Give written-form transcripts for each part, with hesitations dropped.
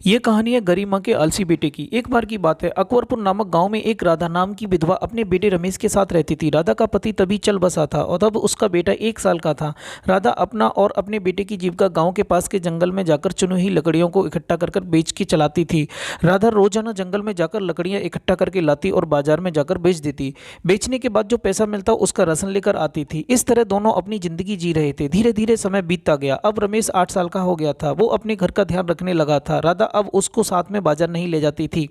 ये कहानी है गरिमा के आलसी बेटे की। एक बार की बात है, अकबरपुर नामक गांव में एक राधा नाम की विधवा अपने बेटे रमेश के साथ रहती थी। राधा का पति तभी चल बसा था और तब उसका बेटा 1 साल का था। राधा अपना और अपने बेटे की जीविका गांव के पास के जंगल में जाकर चुनी हुई लकड़ियों को इकट्ठा कर कर बेच के चलाती थी। राधा रोजाना जंगल में जाकर लकड़ियां इकट्ठा करके लाती और बाजार में जाकर बेच देती। बेचने के बाद जो पैसा मिलता उसका राशन लेकर आती थी। इस तरह दोनों अपनी जिंदगी जी रहे थे। धीरे धीरे समय बीतता गया। अब रमेश 8 साल का हो गया था। वो अपने घर का ध्यान रखने लगा था। राधा अब उसको साथ में बाजार नहीं ले जाती थी।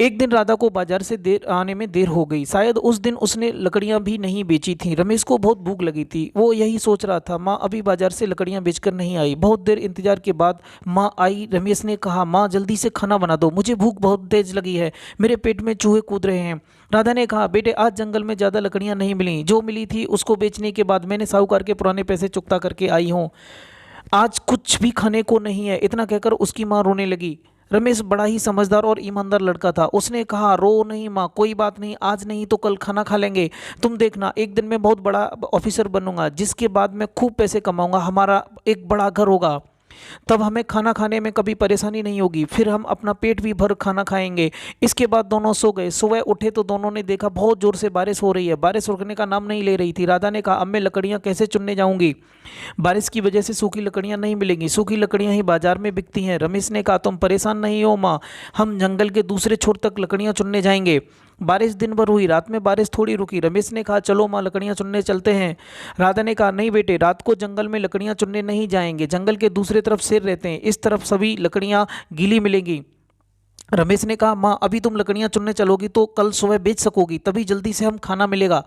एक दिन राधा को बाजार से देर आने में देर हो गई। शायद उस दिन उसने लकड़ियां भी नहीं बेची थी। रमेश को बहुत भूख लगी थी। वो यही सोच रहा था, माँ अभी बाजार से लकड़ियां बेचकर नहीं आई। बहुत देर इंतजार के बाद माँ आई। रमेश ने कहा, माँ जल्दी से खाना बना दो, मुझे भूख बहुत तेज लगी है, मेरे पेट में चूहे कूद रहे हैं। राधा ने कहा, बेटे आज जंगल में ज़्यादा लकड़ियां नहीं मिली। जो मिली थी उसको बेचने के बाद मैंने साहूकार के पुराने पैसे चुकता करके आई हूँ। आज कुछ भी खाने को नहीं है। इतना कहकर उसकी माँ रोने लगी। रमेश बड़ा ही समझदार और ईमानदार लड़का था। उसने कहा, रो नहीं माँ, कोई बात नहीं, आज नहीं तो कल खाना खा लेंगे। तुम देखना, एक दिन मैं बहुत बड़ा ऑफिसर बनूंगा, जिसके बाद मैं खूब पैसे कमाऊंगा, हमारा एक बड़ा घर होगा, तब हमें खाना खाने में कभी परेशानी नहीं होगी, फिर हम अपना पेट भी भर खाना खाएंगे। इसके बाद दोनों सो गए। सुबह उठे तो दोनों ने देखा बहुत जोर से बारिश हो रही है। बारिश रुकने का नाम नहीं ले रही थी। राधा ने कहा, अब मैं लकड़ियां कैसे चुनने जाऊंगी? बारिश की वजह से सूखी लकड़ियां नहीं मिलेंगी। सूखी लकड़ियां ही बाजार में बिकती हैं। रमेश ने कहा, तुम परेशान नहीं हो माँ, हम जंगल के दूसरे छोर तक लकड़ियां चुनने जाएंगे। बारिश दिन भर हुई। रात में बारिश थोड़ी रुकी। रमेश ने कहा, चलो माँ लकड़ियां चुनने चलते हैं। राधा ने कहा, नहीं बेटे, रात को जंगल में लकड़ियां चुनने नहीं जाएंगे। जंगल के दूसरे तरफ शेर रहते हैं, इस तरफ सभी लकड़ियां गीली मिलेंगी। रमेश ने कहा, माँ अभी तुम लकड़ियां चुनने चलोगी तो कल सुबह बेच सकोगी, तभी जल्दी से हम खाना मिलेगा।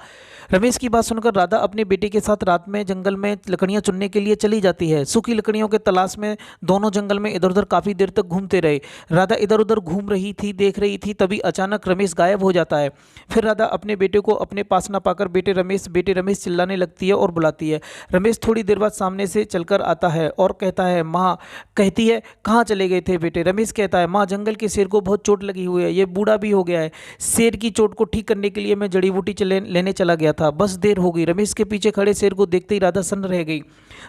रमेश की बात सुनकर राधा अपने बेटे के साथ रात में जंगल में लकड़ियां चुनने के लिए चली जाती है। सूखी लकड़ियों के तलाश में दोनों जंगल में इधर उधर काफी देर तक घूमते रहे। राधा इधर उधर घूम रही थी, देख रही थी, तभी अचानक रमेश गायब हो जाता है। फिर राधा अपने बेटे को अपने पास ना पाकर बेटे रमेश चिल्लाने लगती है और बुलाती है। रमेश थोड़ी देर बाद सामने से चलकर आता है और कहता है, माँ। कहती है, कहाँ चले गए थे बेटे? रमेश कहता है, माँ जंगल के शेर को बहुत चोट लगी हुई है, ये बूढ़ा भी हो गया है। शेर की चोट को ठीक करने के लिए मैं जड़ी बूटी लेने चला गया था, बस देर हो गई। रमेश के पीछे खड़े शेर को देखते ही राधा सन्न रह गई।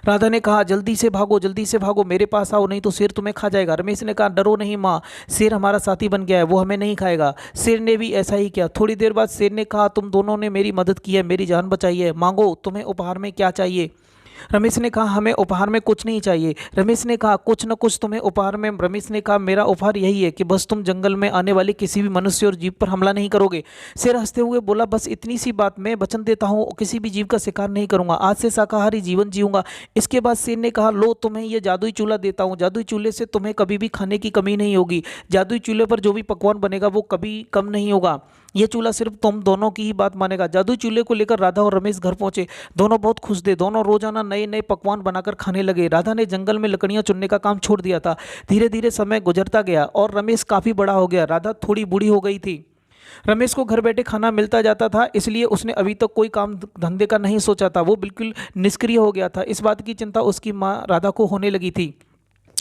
राधा ने कहा, जल्दी से भागो, जल्दी से भागो, मेरे पास आओ, नहीं तो शेर तुम्हें खा जाएगा। रमेश ने कहा, डरो नहीं माँ, शेर हमारा साथी बन गया है, वो हमें नहीं खाएगा। शेर ने भी ऐसा ही किया। थोड़ी देर बाद शेर ने कहा, तुम दोनों ने मेरी मदद की है, मेरी जान बचाई है, मांगो, तुम्हें उपहार में क्या चाहिए? रमेश ने कहा, हमें उपहार में कुछ नहीं चाहिए। रमेश ने कहा, कुछ न कुछ तुम्हें उपहार में। रमेश ने कहा, मेरा उपहार यही है कि बस तुम जंगल में आने वाले किसी भी मनुष्य और जीव पर हमला नहीं करोगे। शेर हंसते हुए बोला, बस इतनी सी बात, मैं वचन देता हूँ, किसी भी जीव का शिकार नहीं करूंगा, आज से शाकाहारी जीवन जीऊंगा। इसके बाद शेर ने कहा, लो तुम्हें यह जादुई चूल्हा देता हूँ, जादुई चूल्हे से तुम्हें कभी भी खाने की कमी नहीं होगी। जादुई चूल्हे पर जो भी पकवान बनेगा वो कभी कम नहीं होगा। ये चूल्हा सिर्फ तुम दोनों की ही बात मानेगा। जादुई चूल्हे को लेकर राधा और रमेश घर पहुंचे। दोनों बहुत खुश थे। दोनों रोजाना नए नए पकवान बनाकर खाने लगे। राधा ने जंगल में लकड़ियां चुनने का काम छोड़ दिया था। धीरे धीरे समय गुजरता गया और रमेश काफी बड़ा हो गया। राधा थोड़ी बूढ़ी हो गई थी। रमेश को घर बैठे खाना मिलता जाता था, इसलिए उसने अभी तक कोई काम धंधे का नहीं सोचा था। वो बिल्कुल निष्क्रिय हो गया था। इस बात की चिंता उसकी माँ राधा को होने लगी थी।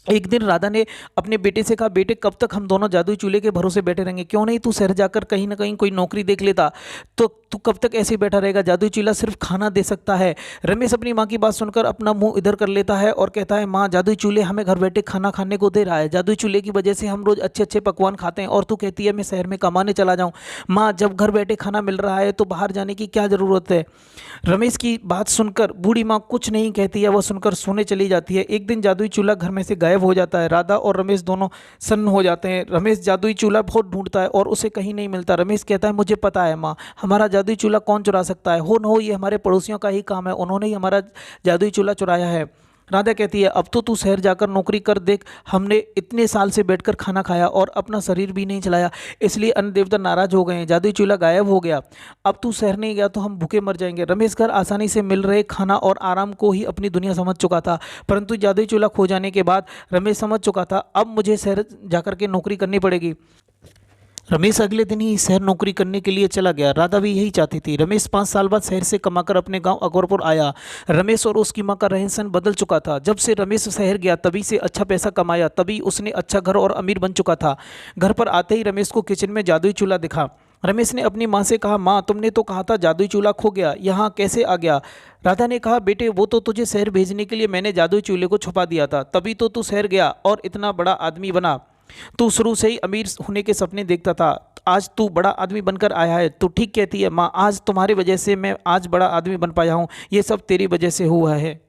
एक दिन राधा ने अपने बेटे से कहा, बेटे कब तक हम दोनों जादुई चूल्हे के भरोसे बैठे रहेंगे? क्यों नहीं तू शहर जाकर कहीं ना कहीं कोई नौकरी देख लेता? तो तू कब तक ऐसे ही बैठा रहेगा? जादुई चूल्हा सिर्फ खाना दे सकता है। रमेश अपनी माँ की बात सुनकर अपना मुंह इधर कर लेता है और कहता है, माँ जादुई चूल्हे हमें घर बैठे खाना खाने को दे रहा है, जादुई चूल्हे की वजह से हम रोज अच्छे अच्छे पकवान खाते हैं, और तू कहती है मैं शहर में कमाने चला जाऊँ। माँ जब घर बैठे खाना मिल रहा है तो बाहर जाने की क्या ज़रूरत है? रमेश की बात सुनकर बूढ़ी माँ कुछ नहीं कहती है, वह सुनकर सोने चली जाती है। एक दिन जादुई चूल्हा घर में से गायब हो जाता है। राधा और रमेश दोनों सन्न हो जाते हैं। रमेश जादुई चूल्हा बहुत ढूंढता है और उसे कहीं नहीं मिलता। रमेश कहता है, मुझे पता है माँ, हमारा जादुई चूल्हा कौन चुरा सकता है? हो न हो ये हमारे पड़ोसियों का ही काम है, उन्होंने ही हमारा जादुई चूल्हा चुराया है। राधा कहती है, अब तो तू शहर जाकर नौकरी कर देख, हमने इतने साल से बैठकर खाना खाया और अपना शरीर भी नहीं चलाया, इसलिए अन्न देवता नाराज हो गए हैं, जादुई चूल्हा गायब हो गया, अब तू शहर नहीं गया तो हम भूखे मर जाएंगे। रमेश घर आसानी से मिल रहे खाना और आराम को ही अपनी दुनिया समझ चुका था, परंतु जादुई चूल्हा खो जाने के बाद रमेश समझ चुका था, अब मुझे शहर जाकर के नौकरी करनी पड़ेगी। रमेश अगले दिन ही शहर नौकरी करने के लिए चला गया। राधा भी यही चाहती थी। रमेश 5 साल बाद शहर से कमाकर अपने गांव अकबरपुर आया। रमेश और उसकी मां का रहन सहन बदल चुका था। जब से रमेश शहर गया तभी से अच्छा पैसा कमाया, तभी उसने अच्छा घर और अमीर बन चुका था। घर पर आते ही रमेश को किचन में जादुई चूल्हा दिखा। रमेश ने अपनी माँ से कहा, माँ तुमने तो कहा था जादुई चूल्हा खो गया, यहाँ कैसे आ गया? राधा ने कहा, बेटे वो तो तुझे शहर भेजने के लिए मैंने जादुई चूल्हे को छुपा दिया था, तभी तो तू शहर गया और इतना बड़ा आदमी बना। तू शुरू से ही अमीर होने के सपने देखता था, आज तू बड़ा आदमी बनकर आया है। तू ठीक कहती है माँ, आज तुम्हारी वजह से मैं आज बड़ा आदमी बन पाया हूँ, ये सब तेरी वजह से हुआ है।